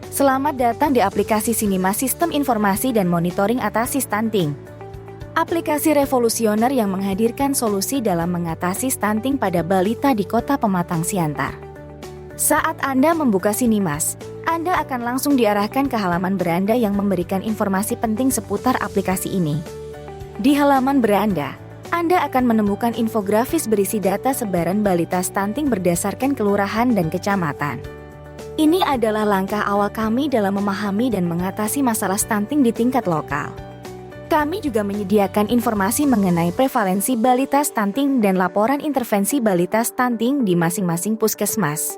Selamat datang di aplikasi Sinimas Sistem Informasi dan Monitoring Atasi Stunting. Aplikasi revolusioner yang menghadirkan solusi dalam mengatasi stunting pada balita di Kota Pematang Siantar. Saat Anda membuka Sinimas, Anda akan langsung diarahkan ke halaman beranda yang memberikan informasi penting seputar aplikasi ini. Di halaman beranda, Anda akan menemukan infografis berisi data sebaran balita stunting berdasarkan kelurahan dan kecamatan. Ini adalah langkah awal kami dalam memahami dan mengatasi masalah stunting di tingkat lokal. Kami juga menyediakan informasi mengenai prevalensi balita stunting dan laporan intervensi balita stunting di masing-masing puskesmas.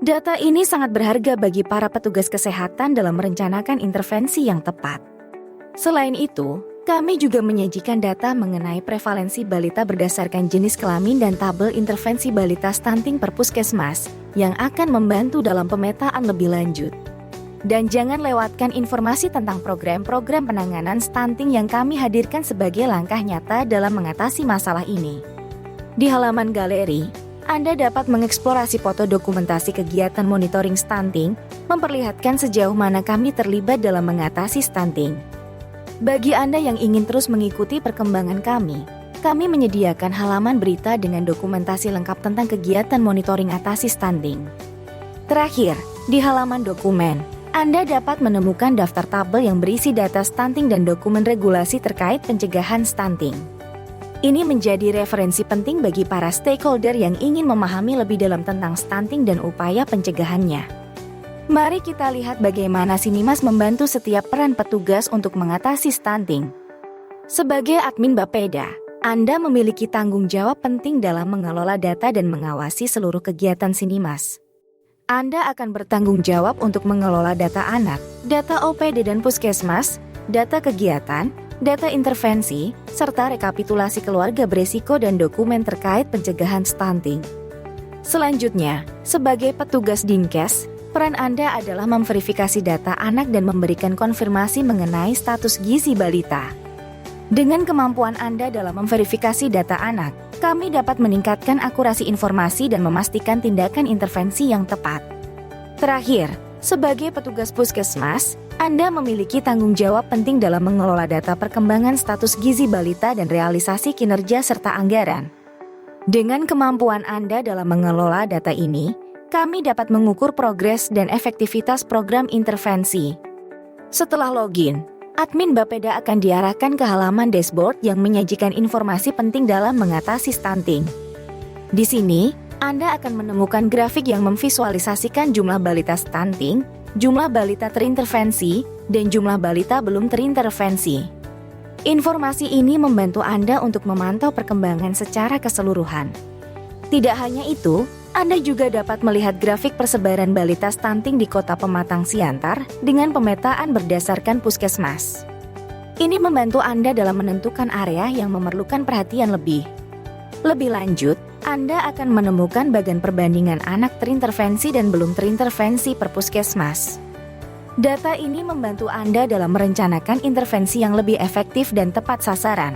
Data ini sangat berharga bagi para petugas kesehatan dalam merencanakan intervensi yang tepat. Selain itu, kami juga menyajikan data mengenai prevalensi balita berdasarkan jenis kelamin dan tabel intervensi balita stunting per puskesmas yang akan membantu dalam pemetaan lebih lanjut. Dan jangan lewatkan informasi tentang program-program penanganan stunting yang kami hadirkan sebagai langkah nyata dalam mengatasi masalah ini. Di halaman galeri, Anda dapat mengeksplorasi foto dokumentasi kegiatan monitoring stunting, memperlihatkan sejauh mana kami terlibat dalam mengatasi stunting. Bagi Anda yang ingin terus mengikuti perkembangan kami menyediakan halaman berita dengan dokumentasi lengkap tentang kegiatan monitoring atasi stunting. Terakhir, di halaman dokumen, Anda dapat menemukan daftar tabel yang berisi data stunting dan dokumen regulasi terkait pencegahan stunting. Ini menjadi referensi penting bagi para stakeholder yang ingin memahami lebih dalam tentang stunting dan upaya pencegahannya. Mari kita lihat bagaimana Sinimas membantu setiap peran petugas untuk mengatasi stunting. Sebagai admin Bapeda, Anda memiliki tanggung jawab penting dalam mengelola data dan mengawasi seluruh kegiatan Sinimas. Anda akan bertanggung jawab untuk mengelola data anak, data OPD dan puskesmas, data kegiatan, data intervensi, serta rekapitulasi keluarga beresiko dan dokumen terkait pencegahan stunting. Selanjutnya, sebagai petugas Dinkes, peran Anda adalah memverifikasi data anak dan memberikan konfirmasi mengenai status gizi balita. Dengan kemampuan Anda dalam memverifikasi data anak, kami dapat meningkatkan akurasi informasi dan memastikan tindakan intervensi yang tepat. Terakhir, sebagai petugas puskesmas, Anda memiliki tanggung jawab penting dalam mengelola data perkembangan status gizi balita dan realisasi kinerja serta anggaran. Dengan kemampuan Anda dalam mengelola data ini, kami dapat mengukur progres dan efektivitas program intervensi. Setelah login, admin Bapeda akan diarahkan ke halaman dashboard yang menyajikan informasi penting dalam mengatasi stunting. Di sini, Anda akan menemukan grafik yang memvisualisasikan jumlah balita stunting, jumlah balita terintervensi, dan jumlah balita belum terintervensi. Informasi ini membantu Anda untuk memantau perkembangan secara keseluruhan. Tidak hanya itu, Anda juga dapat melihat grafik persebaran balita stunting di Kota Pematang Siantar dengan pemetaan berdasarkan puskesmas. Ini membantu Anda dalam menentukan area yang memerlukan perhatian lebih. Lebih lanjut, Anda akan menemukan bagan perbandingan anak terintervensi dan belum terintervensi per puskesmas. Data ini membantu Anda dalam merencanakan intervensi yang lebih efektif dan tepat sasaran.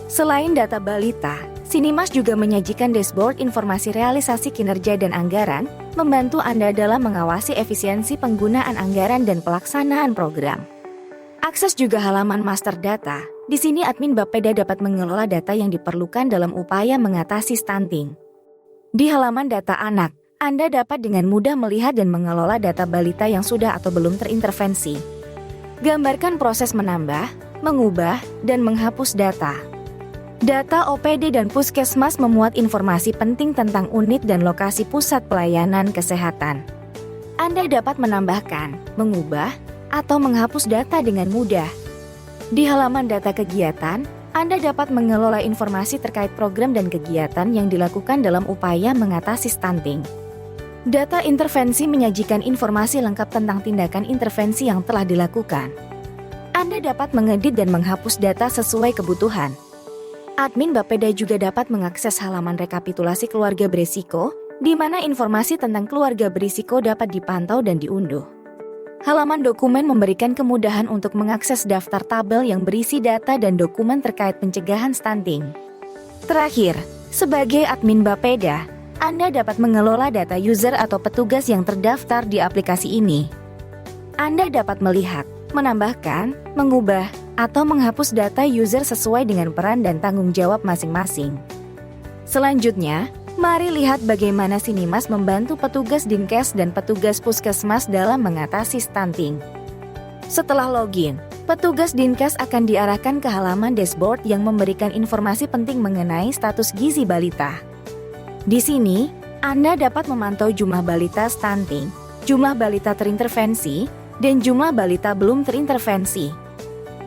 Selain data balita, Sinimas juga menyajikan dashboard informasi realisasi kinerja dan anggaran, membantu Anda dalam mengawasi efisiensi penggunaan anggaran dan pelaksanaan program. Akses juga halaman master data. Di sini admin Bapeda dapat mengelola data yang diperlukan dalam upaya mengatasi stunting. Di halaman data anak, Anda dapat dengan mudah melihat dan mengelola data balita yang sudah atau belum terintervensi. Gambarkan proses menambah, mengubah, dan menghapus data. Data OPD dan puskesmas memuat informasi penting tentang unit dan lokasi pusat pelayanan kesehatan. Anda dapat menambahkan, mengubah, atau menghapus data dengan mudah. Di halaman data kegiatan, Anda dapat mengelola informasi terkait program dan kegiatan yang dilakukan dalam upaya mengatasi stunting. Data intervensi menyajikan informasi lengkap tentang tindakan intervensi yang telah dilakukan. Anda dapat mengedit dan menghapus data sesuai kebutuhan. Admin Bapeda juga dapat mengakses halaman rekapitulasi keluarga berisiko, di mana informasi tentang keluarga berisiko dapat dipantau dan diunduh. Halaman dokumen memberikan kemudahan untuk mengakses daftar tabel yang berisi data dan dokumen terkait pencegahan stunting. Terakhir, sebagai admin Bapeda, Anda dapat mengelola data user atau petugas yang terdaftar di aplikasi ini. Anda dapat melihat, menambahkan, mengubah, atau menghapus data user sesuai dengan peran dan tanggung jawab masing-masing. Selanjutnya, mari lihat bagaimana Sinimas membantu petugas Dinkes dan petugas puskesmas dalam mengatasi stunting. Setelah login, petugas Dinkes akan diarahkan ke halaman dashboard yang memberikan informasi penting mengenai status gizi balita. Di sini, Anda dapat memantau jumlah balita stunting, jumlah balita terintervensi, dan jumlah balita belum terintervensi.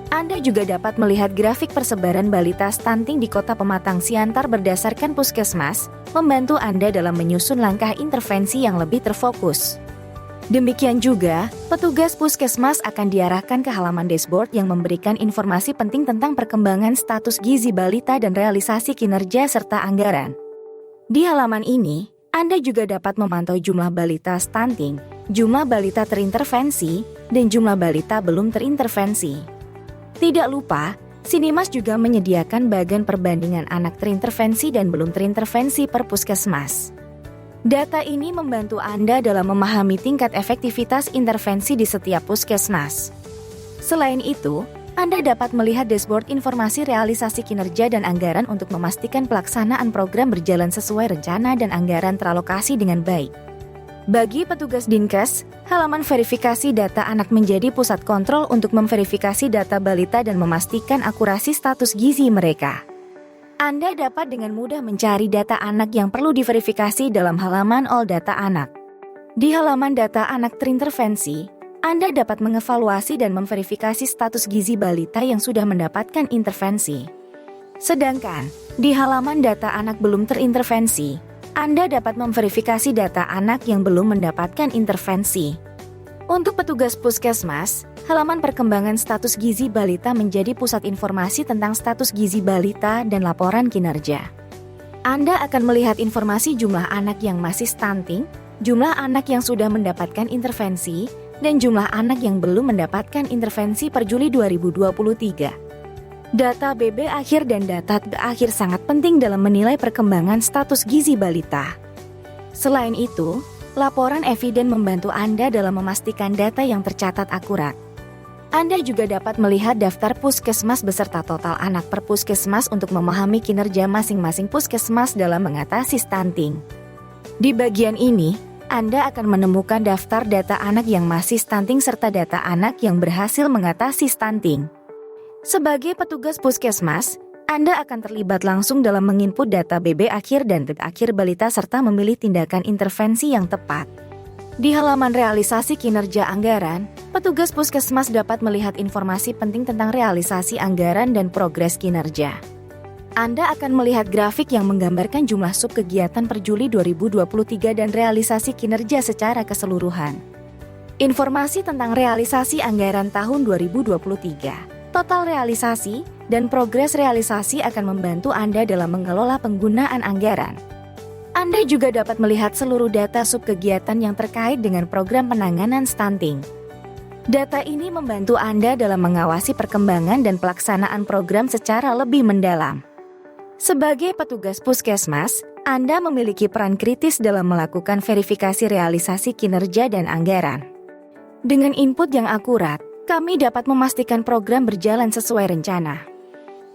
Anda juga dapat melihat grafik persebaran balita stunting di Kota Pematang Siantar berdasarkan puskesmas, membantu Anda dalam menyusun langkah intervensi yang lebih terfokus. Demikian juga, petugas puskesmas akan diarahkan ke halaman dashboard yang memberikan informasi penting tentang perkembangan status gizi balita dan realisasi kinerja serta anggaran. Di halaman ini, Anda juga dapat memantau jumlah balita stunting, jumlah balita terintervensi, dan jumlah balita belum terintervensi. Tidak lupa, Sinimas juga menyediakan bagan perbandingan anak terintervensi dan belum terintervensi per puskesmas. Data ini membantu Anda dalam memahami tingkat efektivitas intervensi di setiap puskesmas. Selain itu, Anda dapat melihat dashboard informasi realisasi kinerja dan anggaran untuk memastikan pelaksanaan program berjalan sesuai rencana dan anggaran teralokasi dengan baik. Bagi petugas Dinkes, halaman verifikasi data anak menjadi pusat kontrol untuk memverifikasi data balita dan memastikan akurasi status gizi mereka. Anda dapat dengan mudah mencari data anak yang perlu diverifikasi dalam halaman All Data Anak. Di halaman data anak terintervensi, Anda dapat mengevaluasi dan memverifikasi status gizi balita yang sudah mendapatkan intervensi. Sedangkan, di halaman data anak belum terintervensi, Anda dapat memverifikasi data anak yang belum mendapatkan intervensi. Untuk petugas puskesmas, halaman perkembangan status gizi balita menjadi pusat informasi tentang status gizi balita dan laporan kinerja. Anda akan melihat informasi jumlah anak yang masih stunting, jumlah anak yang sudah mendapatkan intervensi, dan jumlah anak yang belum mendapatkan intervensi per Juli 2023. Data BB akhir dan data TB akhir sangat penting dalam menilai perkembangan status gizi balita. Selain itu, laporan eviden membantu Anda dalam memastikan data yang tercatat akurat. Anda juga dapat melihat daftar puskesmas beserta total anak per puskesmas untuk memahami kinerja masing-masing puskesmas dalam mengatasi stunting. Di bagian ini, Anda akan menemukan daftar data anak yang masih stunting serta data anak yang berhasil mengatasi stunting. Sebagai petugas puskesmas, Anda akan terlibat langsung dalam menginput data BB akhir dan TB akhir balita serta memilih tindakan intervensi yang tepat. Di halaman realisasi kinerja anggaran, petugas puskesmas dapat melihat informasi penting tentang realisasi anggaran dan progres kinerja. Anda akan melihat grafik yang menggambarkan jumlah sub kegiatan per Juli 2023 dan realisasi kinerja secara keseluruhan. Informasi tentang realisasi anggaran tahun 2023, total realisasi, dan progres realisasi akan membantu Anda dalam mengelola penggunaan anggaran. Anda juga dapat melihat seluruh data sub kegiatan yang terkait dengan program penanganan stunting. Data ini membantu Anda dalam mengawasi perkembangan dan pelaksanaan program secara lebih mendalam. Sebagai petugas puskesmas, Anda memiliki peran kritis dalam melakukan verifikasi realisasi kinerja dan anggaran. Dengan input yang akurat, kami dapat memastikan program berjalan sesuai rencana.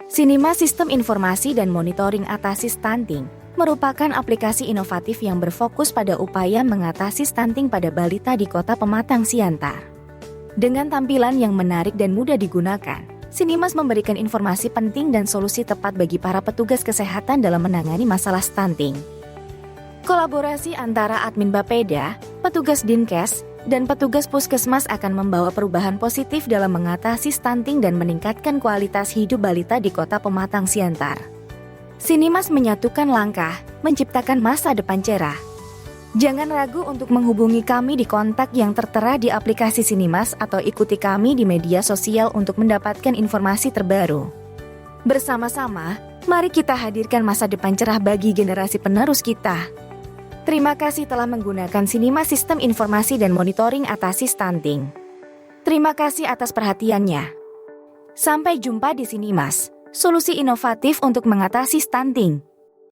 Sinimas Sistem Informasi dan Monitoring Atasi Stunting merupakan aplikasi inovatif yang berfokus pada upaya mengatasi stunting pada balita di Kota Pematang Siantar. Dengan tampilan yang menarik dan mudah digunakan, Sinimas memberikan informasi penting dan solusi tepat bagi para petugas kesehatan dalam menangani masalah stunting. Kolaborasi antara admin Bapeda, petugas Dinkes, dan petugas puskesmas akan membawa perubahan positif dalam mengatasi stunting dan meningkatkan kualitas hidup balita di Kota Pematang Siantar. Sinimas menyatukan langkah, menciptakan masa depan cerah. Jangan ragu untuk menghubungi kami di kontak yang tertera di aplikasi Sinimas atau ikuti kami di media sosial untuk mendapatkan informasi terbaru. Bersama-sama, mari kita hadirkan masa depan cerah bagi generasi penerus kita. Terima kasih telah menggunakan Sinimas Sistem Informasi dan Monitoring Atasi Stunting. Terima kasih atas perhatiannya. Sampai jumpa di Sinimas, solusi inovatif untuk mengatasi stunting.